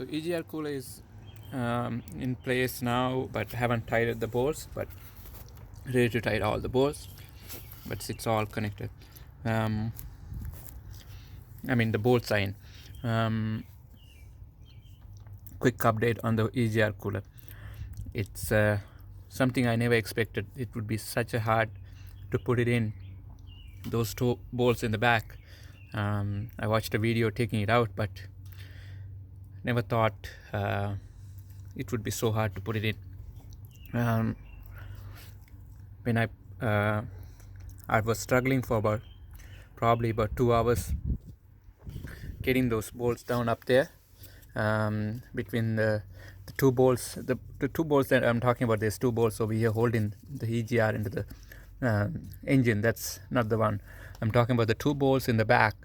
So EGR cooler is in place now, but haven't tied the bolts, but ready to tie all the bolts, but it's all connected. I mean the bolts are in. Quick update on the EGR cooler. It's something I never expected. It would be such a hard to put it in. Those two bolts in the back. I watched a video taking it out, but never thought it would be so hard to put it in. When I was struggling for probably about 2 hours getting those bolts down up there, between the two bolts. The two bolts that I'm talking about, there's two bolts over here holding the EGR into the engine. That's not the one. I'm talking about the two bolts in the back.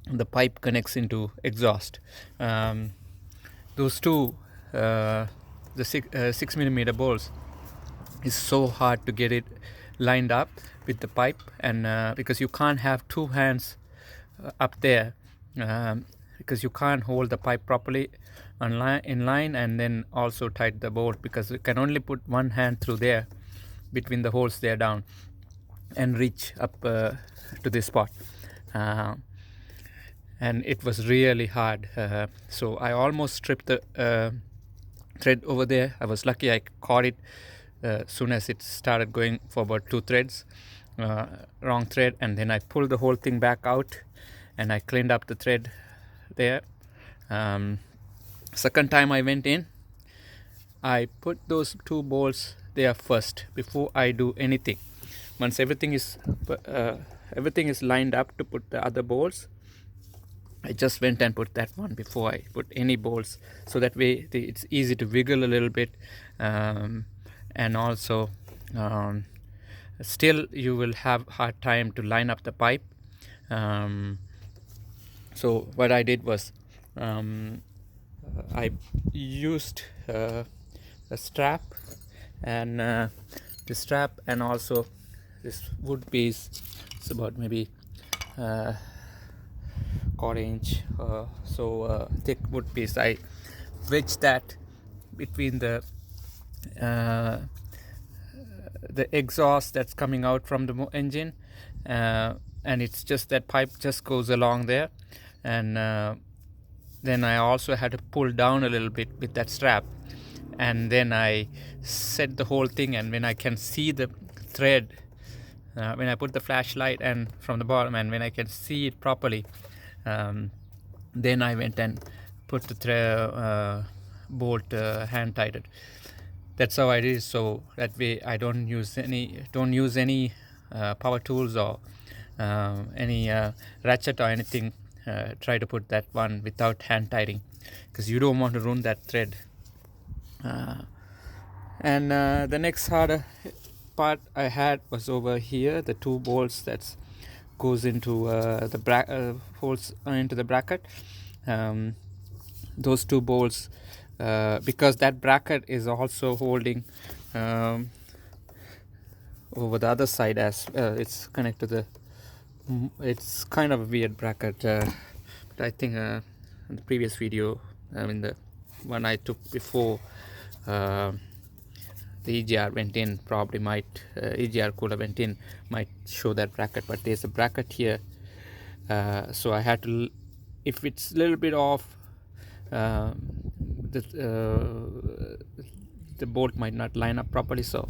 The pipe connects into exhaust. Those two, the 6mm bolts, is so hard to get it lined up with the pipe, and because you can't have two hands up there, because you can't hold the pipe properly in line and then also tight the bolt, because you can only put one hand through there between the holes there down and reach up to this spot. And it was really hard, so I almost stripped the thread over there. I was lucky I caught it soon as it started going for about 2 threads, wrong thread, and then I pulled the whole thing back out and I cleaned up the thread there. Second time I went in, I put those two bolts there first before I do anything. Once everything is lined up to put the other bolts, I just went and put that one before I put any bolts, so that way it's easy to wiggle a little bit, and also still you will have hard time to line up the pipe. So what I did was, I used a strap, and the strap, and also this wood piece. It's about maybe 1/4 inch thick wood piece. I wedged that between the exhaust that's coming out from the engine, and it's just that pipe just goes along there, and then I also had to pull down a little bit with that strap, and then I set the whole thing. And when I can see the thread, when I put the flashlight and from the bottom, and when I can see it properly, then I went and put the bolt hand tighted. That's how I did, so that way I don't use any power tools or any ratchet or anything. Try to put that one without hand tightening, because you don't want to ruin that thread. And the next harder part I had was over here, the two bolts that goes into the holes into the bracket. Those two bolts, because that bracket is also holding over the other side, as it's connected to the it's kind of a weird bracket, but I think in the previous video, the one I took before the EGR went in, probably EGR cooler went in, might show that bracket, but there's a bracket here, so I had to, if it's a little bit off, the bolt might not line up properly, so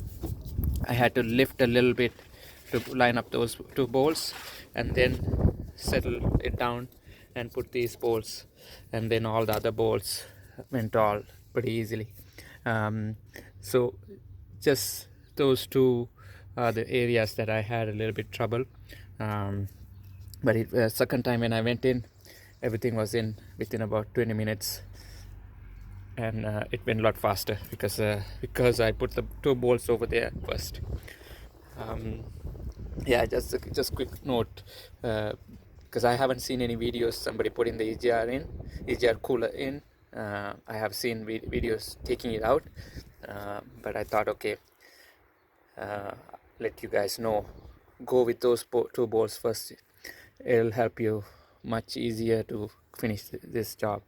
I had to lift a little bit to line up those two bolts, and then settle it down and put these bolts, and then all the other bolts went all pretty easily. So just those two are the areas that I had a little bit trouble, but second time when I went in, everything was in within about 20 minutes, and it went a lot faster because I put the two bolts over there first. Yeah, just quick note, because I haven't seen any videos somebody putting the EGR cooler in. I have seen videos taking it out, but I thought, okay, let you guys know, go with those two bolts first. It'll help you much easier to finish this job.